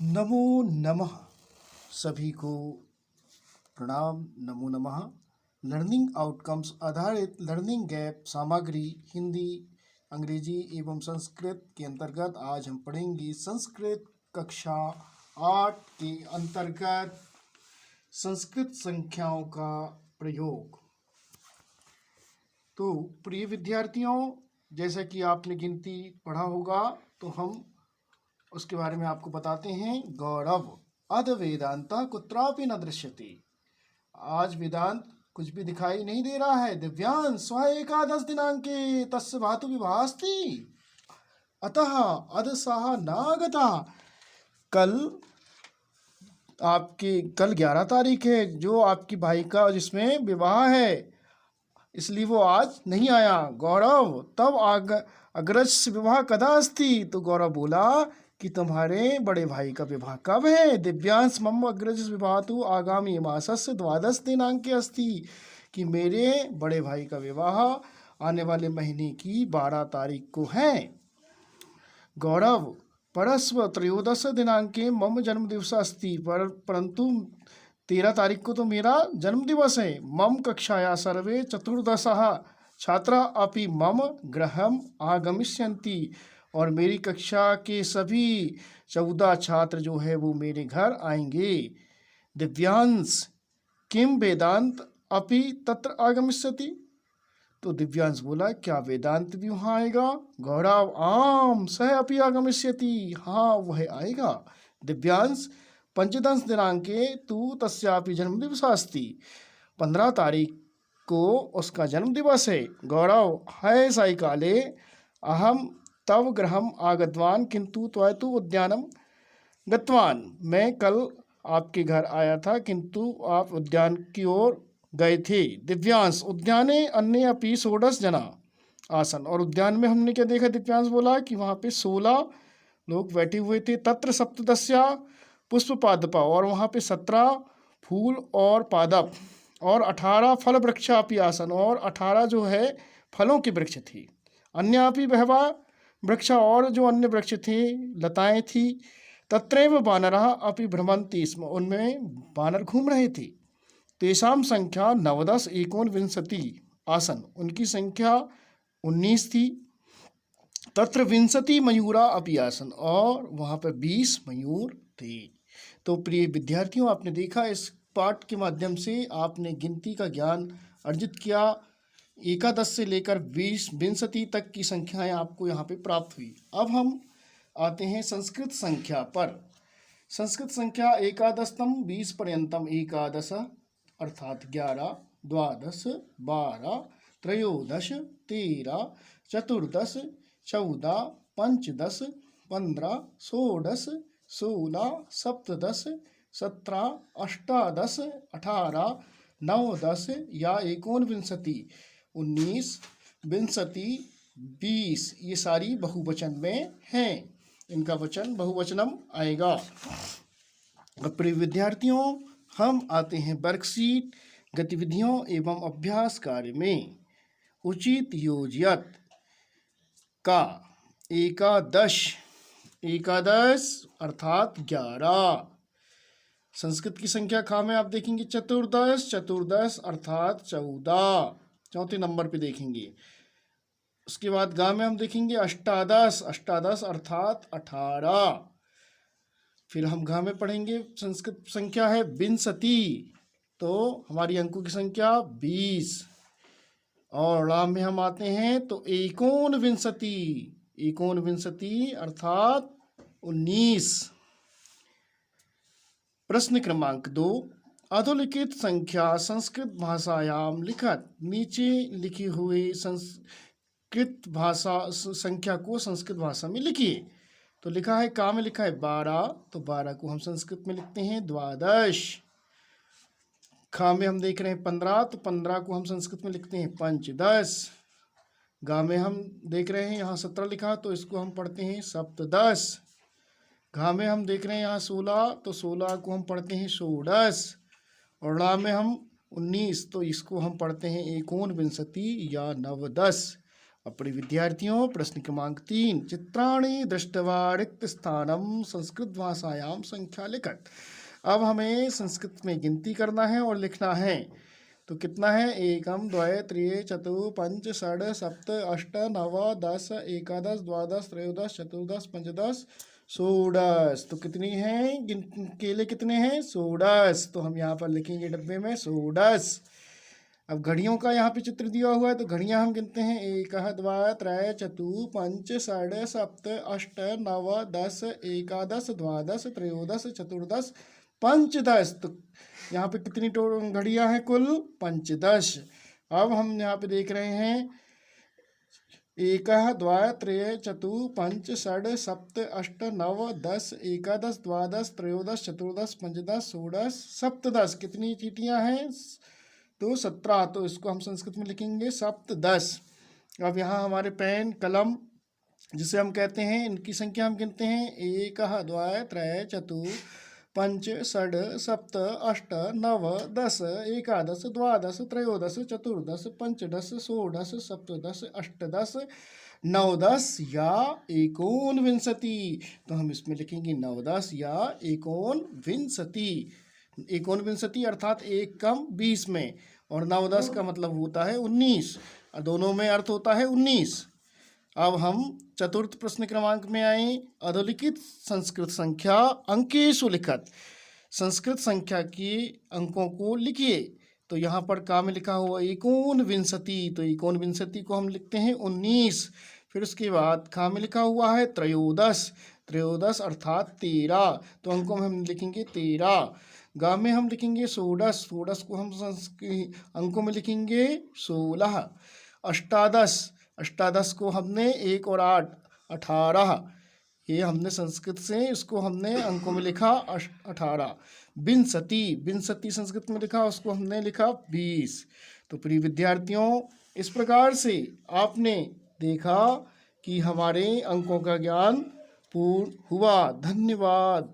नमो नमः। सभी को प्रणाम। नमो नमः। लर्निंग आउटकम्स आधारित लर्निंग गैप सामग्री हिंदी, अंग्रेजी एवं संस्कृत के अंतर्गत आज हम पढ़ेंगे संस्कृत कक्षा 8 के अंतर्गत संस्कृत संख्याओं का प्रयोग। तो प्रिय विद्यार्थियों, जैसा कि आपने गिनती पढ़ा होगा तो हम उसके बारे में आपको बताते हैं। गौरव अध वेदांत कुत्रापि न दृश्यते। आज वेदांत कुछ भी दिखाई नहीं दे रहा है। दिव्यांश स्व एकादश दिनांके तस्य भातु विभास्ति अतः अध सह नागता। कल 11 तारीख है, जो आपकी भाई का जिसमें विवाह है, इसलिए वो आज नहीं आया। गौरव तब अग्रज से विवाह कदा अस्ति। तो गौरव बोला कि तुम्हारे बड़े भाई का विवाह कब है। दिव्यांश मम अग्रज विवाह तो आगामी मासस्य 12 दिनांके अस्ति, कि मेरे बड़े भाई का विवाह आने वाले महीने की 12 तारीख को है। गौरव परस्व 13 दिनांके मम जन्म दिवस अस्ति, परंतु 13 तारीख को तो मेरा जन्म दिवस है। मम कक्षाया सर्वे 14 छात्रा अपि मम गृहम आगमिष्यन्ति, और मेरी कक्षा के सभी 14 छात्र जो है वो मेरे घर आएंगे। दिव्यांश किम वेदांत अपि तत्र आगमिष्यति। तो दिव्यांश बोला, क्या वेदांत भी वहाँ आएगा। गौरव आम सह अपि आगमिष्यति, हाँ वह आएगा। दिव्यांश 15 दिनांके तु तस्यापि जन्मदिवस अस्ति, 15 तारीख को उसका जन्म दिवस है। गौरव है सायंकाले अहम तव गृहम आगतवान किंतु त्वं तु उद्यानम गतवान। मैं कल आपके घर आया था किंतु आप उद्यान की ओर गए थे। दिव्यांश उद्याने अन्य अपि 16 जना आसन, और उद्यान में हमने क्या देखा। दिव्यांश बोला कि वहाँ पे 16 लोग बैठे हुए थे। तत्र 17 पुष्प पादपा, और वहाँ पे 17 फूल और पादप, और 18 फल वृक्षापि आसन, और 18 जो है फलों के वृक्ष थे। अन्यापि बहवा वृक्षा, और जो अन्य वृक्ष थे, लताएं थी। तत्रैव बानरः अपि भ्रमन्ति स्म, उनमें बानर घूम रहे थे। तेषां संख्या 19 एकोनविंशति आसन, उनकी संख्या 19 थी। तत्र 20 मयूरा अपि आसन, और वहाँ पर 20 मयूर थे। तो प्रिय विद्यार्थियों, आपने देखा इस पाठ के माध्यम से आपने गिनती का ज्ञान अर्जित किया। 11 से लेकर 20 तक की संख्याएं आपको यहाँ पे प्राप्त हुई। अब हम आते हैं संस्कृत संख्या पर। संस्कृत संख्या एकादशतम 20 पर्यंतम एकादश अर्थात 11, 12, 12, 13, 13, 14, 14, 15, 15, 16, 16, 17, 17, 18, 18, 9, 10 या 19, 19, 20, 20, ये सारी बहुवचन में हैं। इनका वचन बहुवचनम आएगा। अब प्रिय विद्यार्थियों, हम आते हैं वर्कशीट गतिविधियों एवं अभ्यास कार्य में। उचित योजियत का एकादश, एकादश अर्थात 11। संस्कृत की संख्या खा में आप देखेंगे चतुर्दश, चतुर्दश अर्थात 14, चौथे नंबर पे देखेंगे। उसके बाद गा में हम देखेंगे अष्टादश, अष्टादश अर्थात 18। फिर हम घा में पढ़ेंगे संस्कृत संख्या है विंशति, तो हमारी अंकों की संख्या 20। और ला में हम आते हैं तो एकोनविंशति, एकोनविंशति अर्थात 19। प्रश्न क्रमांक 2, अधोलिखित संख्या संस्कृत भाषायाम लिखत। नीचे लिखी हुई संस्कृत भाषा संख्या को संस्कृत भाषा में लिखिए। तो लिखा है का में लिखा है 12, तो 12 को हम संस्कृत में लिखते हैं द्वादश। खा में हम देख रहे हैं 15, तो 15 को हम संस्कृत में लिखते हैं पंचदश। गा में हम देख रहे हैं यहाँ 17 लिखा, तो इसको हम पढ़ते हैं सप्तदश। घा में हम देख रहे हैं यहाँ 16, तो 16 को हम पढ़ते हैं षोडश। और ला में हम 19, तो इसको हम पढ़ते हैं एकोनविंशति या नवदश। अब प्रिय विद्यार्थियों, प्रश्न क्रमांक 3, चित्राणि दृष्ट्वा रिक्त स्थानम संस्कृत भाषायाम संख्या लिखत। अब हमें संस्कृत में गिनती करना है और लिखना है। तो कितना है? एकम द्वय त्रिय चतुः पंच षड सप्त अष्ट नव दस एकादश द्वादश त्रयोदश चतुर्दश पंचदश षोडश। तो कितनी है? केले कितने हैं? षोडश। तो हम यहाँ पर लिखेंगे डब्बे में षोडश। अब घड़ियों का यहाँ पे चित्र दिया हुआ है, तो घड़ियाँ हम गिनते हैं। एक द्वय त्रय चतुः पंच षड सप्त अष्ट नव दस एकादश द्वादश त्रयोदश चतुर्दश पंचदश। तो यहाँ पे कितनी घड़ियाँ हैं? कुल 15। अब हम यहाँ पे देख रहे हैं, एक द्वय त्रय चतुः पंच षड सप्त अष्ट नव दस एकादश द्वादश त्रयोदश चतुर्दश पंचदश षोडश सप्तदश। कितनी चीटियाँ हैं? तो 17। तो इसको हम संस्कृत में लिखेंगे सप्तदश। अब यहाँ हमारे पेन कलम जिसे हम कहते हैं, इनकी संख्या हम गिनते हैं। एक द्वय त्रय चतुः पंच षड सप्त अष्ट नव दस एकादश द्वादश त्रयोदश चतुर्दश पंचदश षोडश सप्तदश अष्टदश नवदश या एकोनविंशति। तो हम इसमें लिखेंगे नवदश या एकोनविंशति। एकोनविंशति अर्थात 1 कम 20 में, और नवदश का मतलब होता है 19, और दोनों में अर्थ होता है 19। अब हम चतुर्थ प्रश्न क्रमांक में आए। अधोलिखित संस्कृत संख्या अंकेषु लिखत। संस्कृत संख्या के अंकों को लिखिए। तो यहाँ पर का में लिखा हुआ एकोनविंशति। तो एकोनविंशति को हम लिखते हैं 19। फिर उसके बाद खा में लिखा हुआ है त्रयोदश। त्रयोदश अर्थात 13। तो अंकों में हम लिखेंगे 13। गा में हम लिखेंगे षोडश। षोडश को हम अंकों में लिखेंगे 16। अष्टादश। अष्टादश को हमने 1 और 8 18। ये हमने संस्कृत से इसको हमने अंकों में लिखा 18। विंशति। विंशति संस्कृत में लिखा, उसको हमने लिखा 20। तो प्रिय विद्यार्थियों, इस प्रकार से आपने देखा कि हमारे अंकों का ज्ञान पूर्ण हुआ। धन्यवाद।